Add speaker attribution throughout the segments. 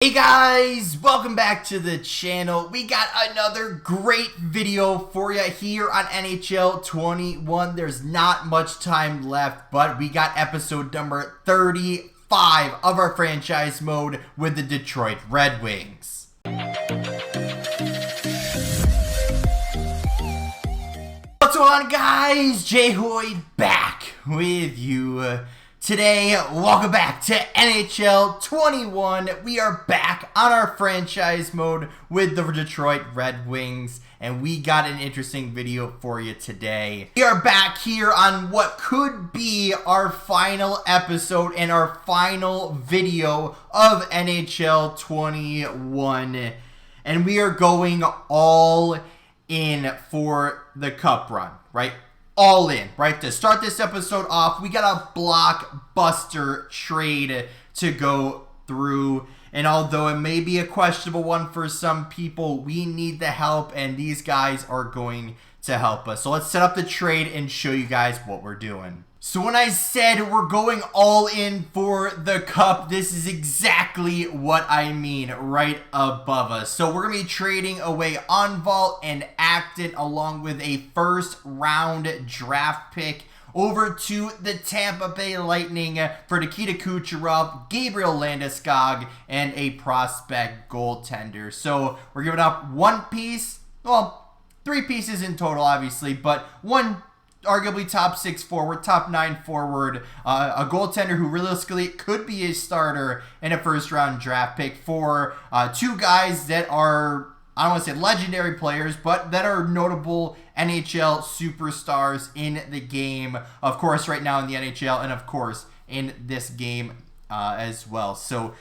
Speaker 1: Hey guys, welcome back to the channel. We got another great video for you here on NHL 21. There's not much time left, but we got episode number 35 of our franchise mode with the Detroit Red Wings. What's going on, guys? JHoyt back with you. Today, welcome back to NHL 21. We are back on our franchise mode with the Detroit Red Wings, and we got an interesting video for you today. We are back here on what could be our final episode and our final video of NHL 21, and we are going all in for the cup run, right? All in, right? To start this episode off, we got a blockbuster trade to go through. And although it may be a questionable one for some people, we need the help, and these guys are going to help us. So let's set up the trade and show you guys what we're doing. So when I said we're going all in for the cup, this is exactly what I mean right above us. So we're going to be trading away Envol and Acton along with a first round draft pick over to the Tampa Bay Lightning for Nikita Kucherov, Gabriel Landeskog, and a prospect goaltender. So we're giving up one piece, well, three pieces in total obviously, but one arguably top 6 forward, top 9 forward, a goaltender who realistically could be a starter, and a first round draft pick for two guys that are, I don't want to say legendary players, but that are notable NHL superstars in the game, of course right now in the NHL, and of course in this game as well. So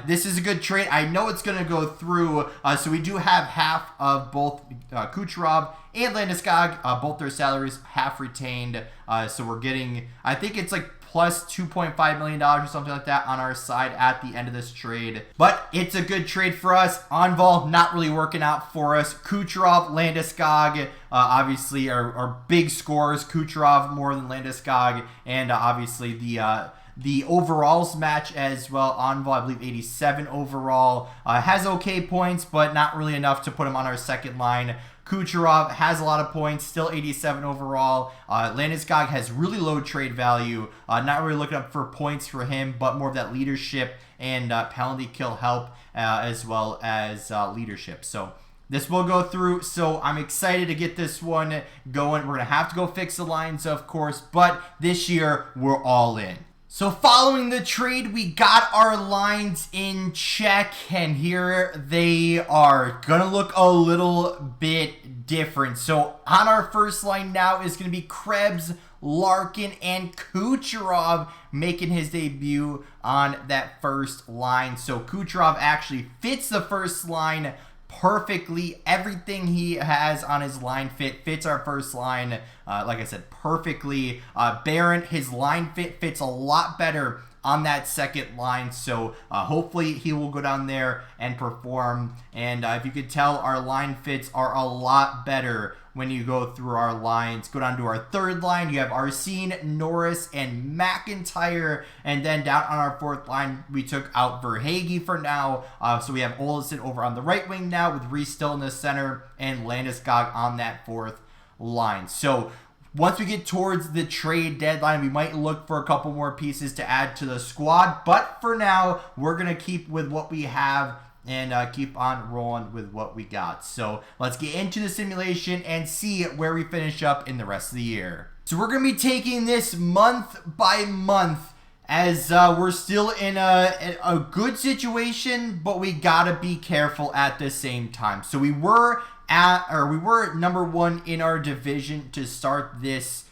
Speaker 1: this is a good trade. I know it's going to go through. So we do have half of both Kucherov and Landeskog, both their salaries half retained. So we're getting, I think it's like plus $2.5 million or something like that on our side at the end of this trade. But it's a good trade for us. Envol not really working out for us. Kucherov, Landeskog, obviously are big scorers. Kucherov more than Landeskog, and obviously the overalls match as well. Envol, I believe 87 overall, has okay points, but not really enough to put him on our second line. Kucherov has a lot of points, still 87 overall. Landeskog has really low trade value. Not really looking up for points for him, but more of that leadership and penalty kill help as well as leadership. So this will go through, so I'm excited to get this one going. We're going to have to go fix the lines, of course, but this year we're all in. So following the trade, we got our lines in check, and here they are. Gonna look a little bit different. So on our first line now is gonna be Krebs, Larkin, and Kucherov making his debut on that first line. So Kucherov actually fits the first line perfectly. Everything he has on his line fits our first line, like I said, perfectly. Barron, his line fits a lot better on that second line, so hopefully he will go down there and perform. And if you could tell, our line fits are a lot better when you go through our lines. Go down to our third line, you have Arsene, Norris, and McIntyre, and then down on our fourth line, we took out Verhaeghe for now, so we have Olsen over on the right wing now, with Reese still in the center, and Landeskog on that fourth line. So once we get towards the trade deadline, we might look for a couple more pieces to add to the squad, but for now, we're going to keep with what we have and keep on rolling with what we got. So let's get into the simulation and see where we finish up in the rest of the year. So we're going to be taking this month by month, as we're still in a good situation, but we got to be careful at the same time. So we were number 1 in our division to start this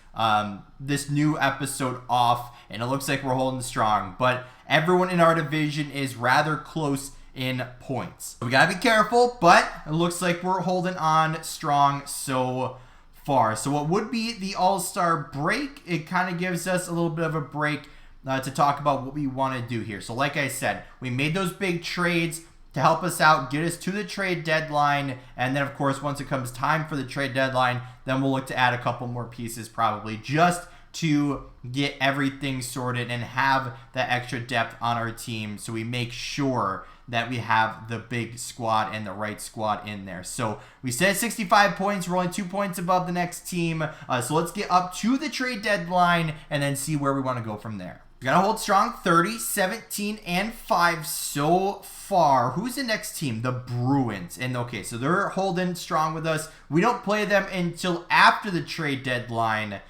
Speaker 1: this new episode off, and it looks like we're holding strong, but everyone in our division is rather close in points. We gotta be careful, but it looks like we're holding on strong so far. So what would be the All-Star break, it kind of gives us a little bit of a break to talk about what we want to do here. So like I said, we made those big trades to help us out, get us to the trade deadline, and then of course once it comes time for the trade deadline, then we'll look to add a couple more pieces probably just to get everything sorted and have that extra depth on our team, so we make sure that we have the big squad and the right squad in there. So we said 65 points. We're only 2 points above the next team. So let's get up to the trade deadline and then see where we want to go from there. We got to hold strong. 30, 17, and 5 so far. Who's the next team? The Bruins. And okay, so they're holding strong with us. We don't play them until after the trade deadline.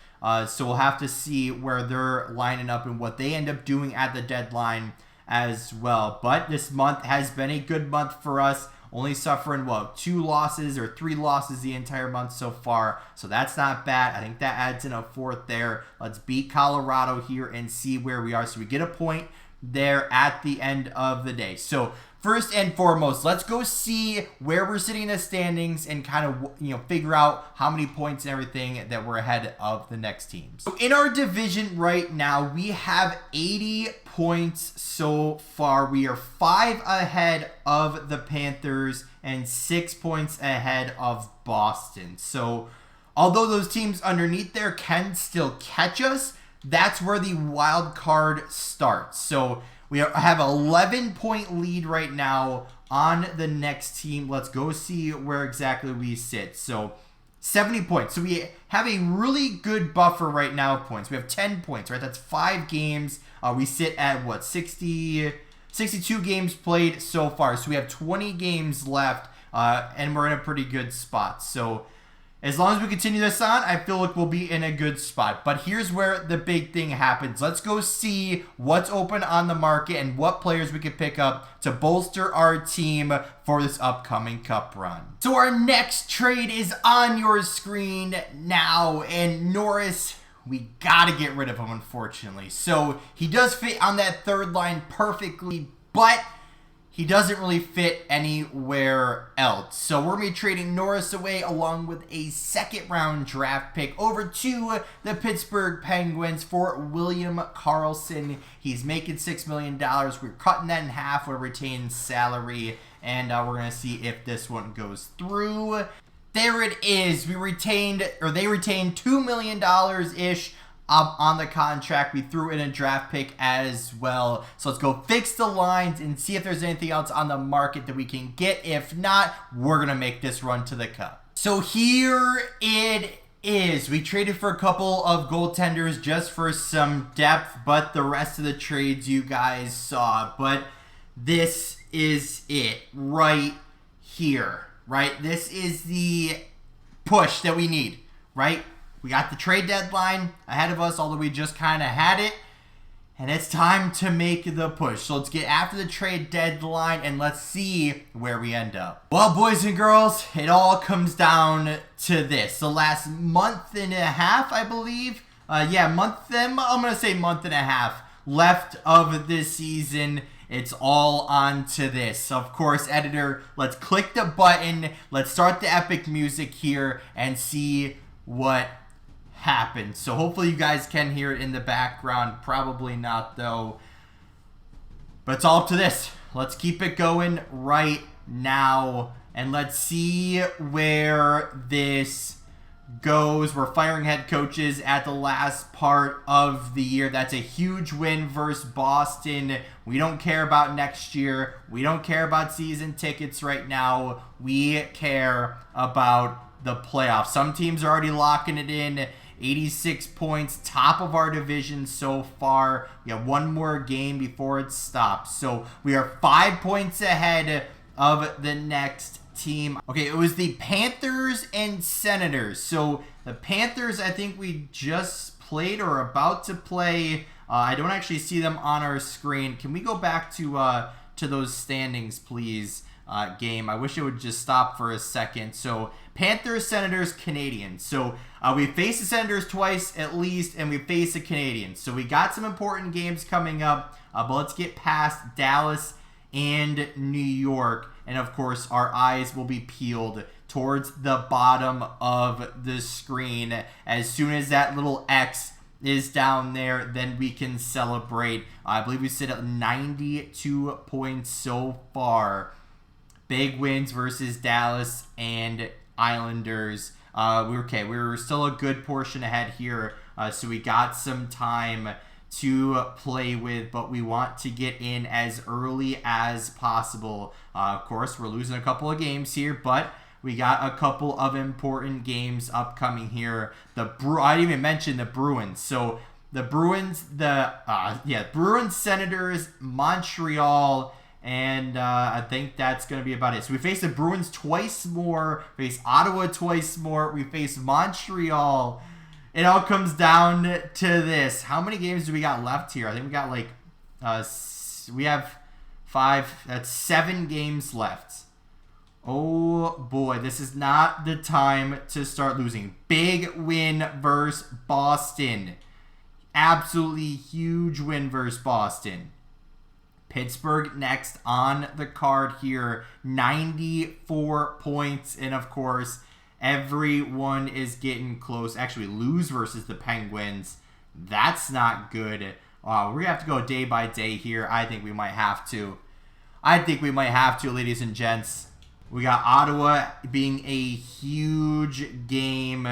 Speaker 1: So we'll have to see where they're lining up and what they end up doing at the deadline as well. But this month has been a good month for us. Only suffering, what, 2 losses or 3 losses the entire month so far. So that's not bad. I think that adds in a 4th there. Let's beat Colorado here and see where we are. So we get a point there at the end of the day. So first and foremost, let's go see where we're sitting in the standings and kind of, figure out how many points and everything that we're ahead of the next teams. So in our division right now, we have 80 points so far. We are 5 ahead of the Panthers and 6 points ahead of Boston. So although those teams underneath there can still catch us, that's where the wild card starts. So we have an 11-point lead right now on the next team. Let's go see where exactly we sit. So 70 points. So we have a really good buffer right now of points. We have 10 points, right? That's 5 games. We sit at, 62 games played so far. So we have 20 games left, and we're in a pretty good spot. So as long as we continue this on, I feel like we'll be in a good spot. But here's where the big thing happens. Let's go see what's open on the market and what players we can pick up to bolster our team for this upcoming cup run. So our next trade is on your screen now. And Norris, we got to get rid of him, unfortunately. So he does fit on that 3rd line perfectly, but he doesn't really fit anywhere else. So we're going to be trading Norris away along with a 2nd-round draft pick over to the Pittsburgh Penguins for William Karlsson. He's making $6 million. We're cutting that in half. We're retaining salary, and we're going to see if this one goes through. There it is. They retained $2 million-ish on the contract. We threw in a draft pick as well. So let's go fix the lines and see if there's anything else on the market that we can get. If not, we're going to make this run to the cup. So here it is. We traded for a couple of goaltenders just for some depth, but the rest of the trades you guys saw. But this is it right here, right? This is the push that we need, right? We got the trade deadline ahead of us, although we just kind of had it. And it's time to make the push. So let's get after the trade deadline and let's see where we end up. Well, boys and girls, it all comes down to this. The last month and a half, I believe. I'm going to say month and a half left of this season. It's all on to this. Of course, editor, let's click the button. Let's start the epic music here and see what happen. So hopefully you guys can hear it in the background. Probably not though. But it's all up to this. Let's keep it going right now. And let's see where this goes. We're firing head coaches at the last part of the year. That's a huge win versus Boston. We don't care about next year. We don't care about season tickets right now. We care about the playoffs. Some teams are already locking it in. 86 points, top of our division so far. We have one more game before it stops. So we are 5 points ahead of the next team. Okay, it was the Panthers and Senators. So the Panthers, I think we just played or about to play. I don't actually see them on our screen. Can we go back to those standings, please? Game. I wish it would just stop for a second. So Panthers, Senators, Canadians. So we faced the Senators twice at least, and we faced the Canadians. So we got some important games coming up, but let's get past Dallas and New York. And of course, our eyes will be peeled towards the bottom of the screen. As soon as that little X is down there, then we can celebrate. I believe we sit at 92 points so far. Big wins versus Dallas and Islanders. We were still a good portion ahead here So we got some time to play with, but we want to get in as early as possible. Of course, we're losing a couple of games here, but we got a couple of important games upcoming here. I didn't even mention the Bruins. So the Bruins, Bruins, Senators, Montreal, and I think that's going to be about it. So we face the Bruins twice more, face Ottawa twice more, we face Montreal. It all comes down to this. How many games do we got left here? I think we got like, we have 5, that's 7 games left. Oh boy, this is not the time to start losing. Big win versus Boston. Absolutely huge win versus Boston. Pittsburgh next on the card here. 94 points, and of course, everyone is getting close. Actually, lose versus the Penguins. That's not good. We're going to have to go day by day here. I think we might have to. Ladies and gents. We got Ottawa being a huge game.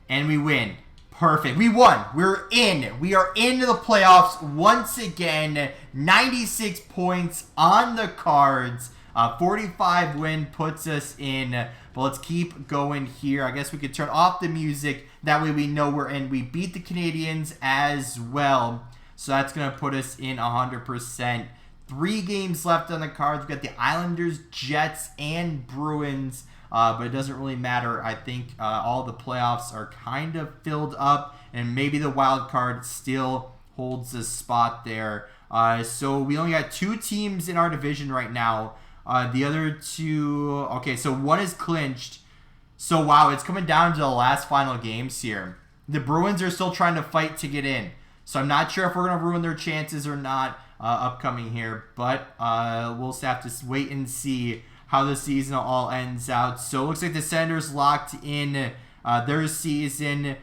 Speaker 1: And we win. Perfect. We won. We're in. We are into the playoffs once again. 96 points on the cards. 45 win puts us in. But let's keep going here. I guess we could turn off the music. That way we know we're in. We beat the Canadiens as well. So that's going to put us in 100%. 3 games left on the cards. We've got the Islanders, Jets, and Bruins. But it doesn't really matter. I think all the playoffs are kind of filled up. And maybe the wild card still holds a spot there. So we only got 2 teams in our division right now. The other 2... Okay, so 1 is clinched. So, wow, it's coming down to the last final games here. The Bruins are still trying to fight to get in. So I'm not sure if we're going to ruin their chances or not upcoming here. But we'll have to wait and see how the season all ends out. So it looks like the Senators locked in their season.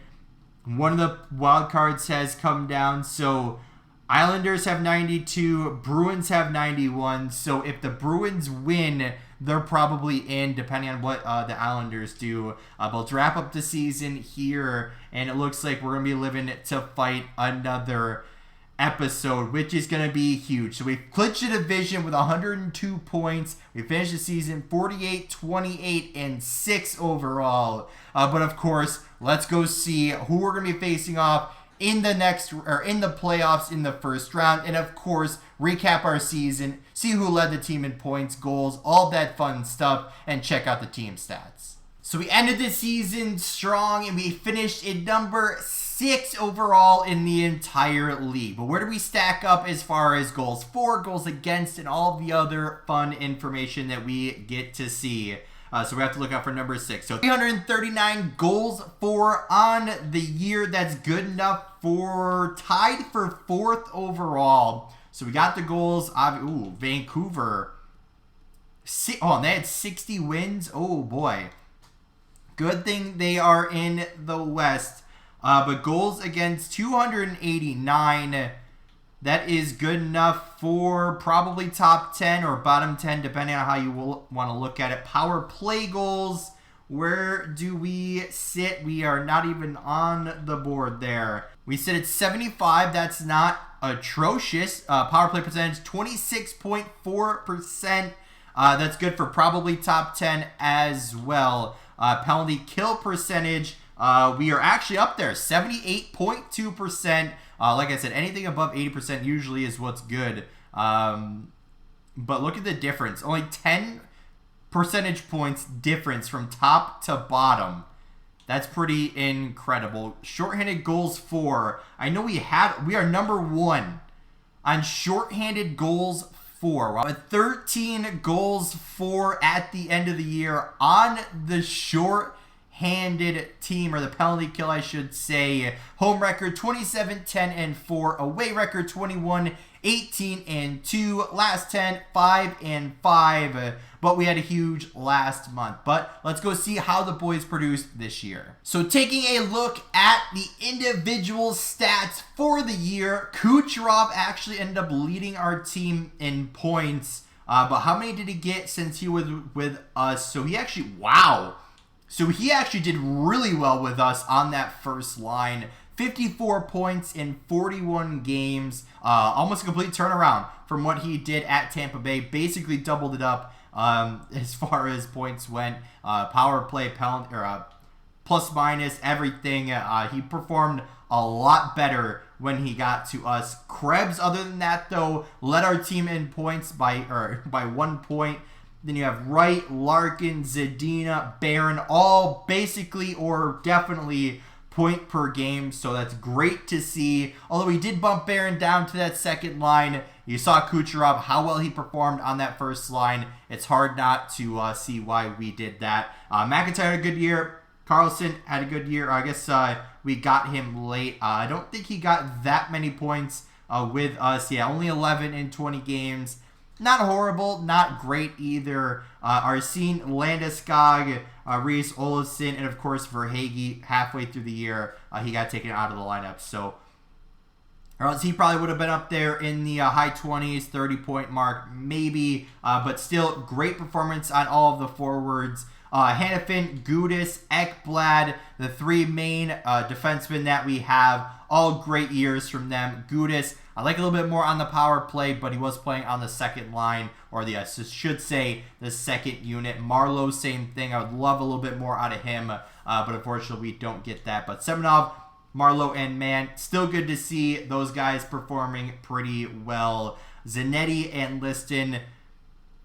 Speaker 1: One of the wild cards has come down. So Islanders have 92, Bruins have 91. So if the Bruins win, they're probably in, depending on what the Islanders do. But let's wrap up the season here, and it looks like we're going to be living to fight another episode, which is going to be huge. So we've clinched the division with 102 points. We finished the season 48, 28, and 6 overall. But of course, let's go see who we're going to be facing off in the playoffs in the first round, and of course recap our season, see who led the team in points, goals, all that fun stuff, and check out the team stats. So we ended the season strong, and we finished at number 6 overall in the entire league. But where do we stack up as far as goals for, goals against, and all the other fun information that we get to see? So we have to look out for number 6. So 339 goals for on the year. That's good enough for tied for 4th overall. So we got the goals. Ooh, Vancouver. Oh, they had 60 wins. Oh, boy. Good thing they are in the West. But goals against 289. That is good enough for probably top 10 or bottom 10, depending on how you want to look at it. Power play goals, where do we sit? We are not even on the board there. We sit at 75. That's not atrocious. Power play percentage, 26.4%. That's good for probably top 10 as well. Penalty kill percentage, we are actually up there, 78.2%. Like I said, anything above 80% usually is what's good. But look at the difference. Only 10 percentage points difference from top to bottom. That's pretty incredible. Shorthanded goals for. I know we are number 1 on shorthanded goals for. Wow. 13 goals for at the end of the year on the short-handed team, or the penalty kill, I should say. Home record 27, 10, and 4. Away record 21, 18, and 2. Last 10, 5, and 5. But we had a huge last month. But let's go see how the boys produced this year. So taking a look at the individual stats for the year, Kucherov actually ended up leading our team in points. But how many did he get since he was with us? So he actually, wow. So he actually did really well with us on that first line. 54 points in 41 games. Almost a complete turnaround from what he did at Tampa Bay. Basically doubled it up as far as points went. Power play, penalty, or plus minus, everything. He performed a lot better when he got to us. Krebs, other than that, though, led our team in points by 1 point. Then you have Wright, Larkin, Zadina, Barron, all basically or definitely point per game. So that's great to see. Although he did bump Barron down to that second line. You saw Kucherov, how well he performed on that first line. It's hard not to see why we did that. McIntyre had a good year. Carlson had a good year. I guess we got him late. I don't think he got that many points with us. Yeah, only 11 in 20 games. Not horrible, not great either. Arsene, Landeskog, Reese Olsson, and of course Verhaeghe halfway through the year, he got taken out of the lineup. So, or else he probably would have been up there in the high 20s, 30-point mark, maybe. But still, great performance on all of the forwards. Hannafin, Gudis, Ekblad, the three main defensemen that we have, all great years from them. Gudis, I like a little bit more on the power play, but he was playing on the second line, or the should say the second unit. Marlowe, same thing. I would love a little bit more out of him, but unfortunately we don't get that. But Semenov, Marlowe, and Mann, still good to see those guys performing pretty well. Zanetti and Liston,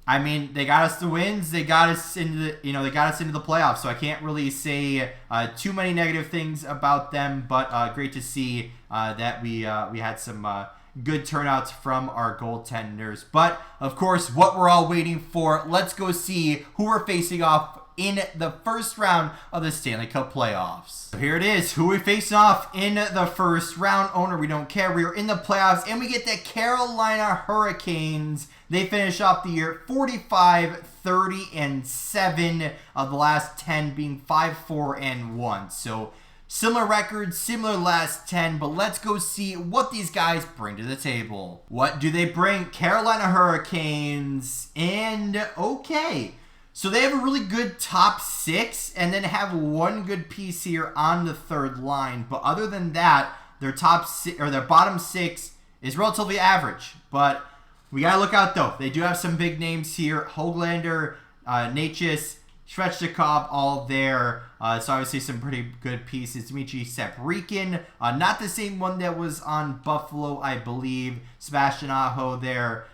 Speaker 1: I mean, they got us the wins. They got us into the, they got us into the playoffs. So I can't really say too many negative things about them. But great to see that we had some good turnouts from our goaltenders. But of course, what we're all waiting for. Let's go see who we're facing off in the first round of the Stanley Cup playoffs. So here it is. Who we face off in the first round. Owner, we don't care. We are in the playoffs, and we get the Carolina Hurricanes. They finish off the year 45, 30, and 7 of the last 10 being 5, 4, and 1. So similar records, similar last 10, but let's go see what these guys bring to the table. What do they bring? Carolina Hurricanes, and okay. So they have a really good top 6 and then have one good piece here on the third line. But other than that, their their bottom 6 is relatively average. But we got to look out, though. They do have some big names here. Hoglander, Natchez, Svechnikov, all there. So obviously some pretty good pieces. Dmitry Seprikin, not the same one that was on Buffalo, I believe. Sebastian Aho there.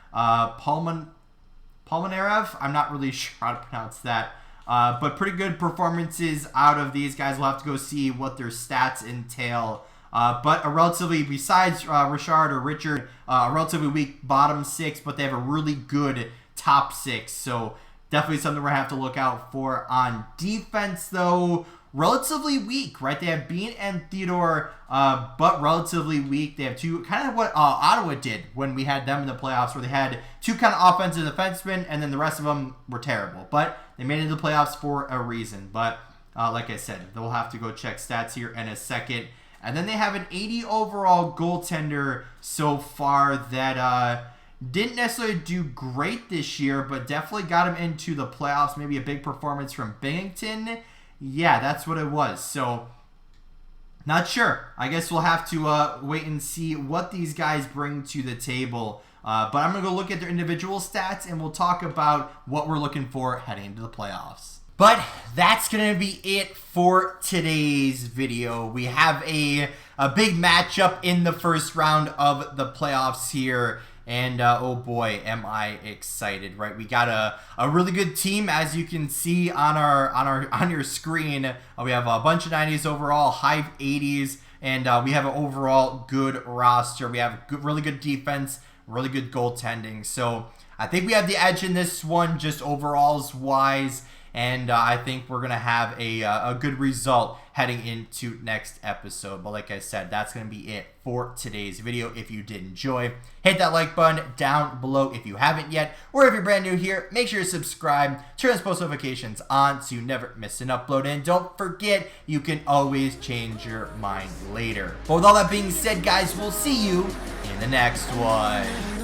Speaker 1: Polnareff, I'm not really sure how to pronounce that. But pretty good performances out of these guys. We'll have to go see what their stats entail. But a relatively, besides Richard or Richard, a relatively weak bottom 6, but they have a really good top 6. So definitely something we're going to have to look out for. On defense, though, relatively weak, right? They have Bean and Theodore, but relatively weak. They have two, kind of what Ottawa did when we had them in the playoffs, where they had two kind of offensive defensemen, and then the rest of them were terrible. But they made it into the playoffs for a reason. But like I said, they'll have to go check stats here in a second. And then they have an 80 overall goaltender so far that didn't necessarily do great this year, but definitely got him into the playoffs. Maybe a big performance from Binghamton. Yeah, that's what it was. So, not sure. I guess we'll have to wait and see what these guys bring to the table. But I'm going to go look at their individual stats, and we'll talk about what we're looking for heading into the playoffs. But that's going to be it for today's video. We have a big matchup in the first round of the playoffs here. And oh boy, am I excited, right? We got a really good team, as you can see on your screen. We have a bunch of 90s overall, high 80s, and we have an overall good roster. We have really good defense, really good goaltending. So I think we have the edge in this one, just overalls wise. And I think we're going to have a good result heading into next episode. But like I said, that's going to be it for today's video. If you did enjoy, hit that like button down below if you haven't yet. Or if you're brand new here, make sure to subscribe, turn those post notifications on so you never miss an upload. And don't forget, you can always change your mind later. But with all that being said, guys, we'll see you in the next one.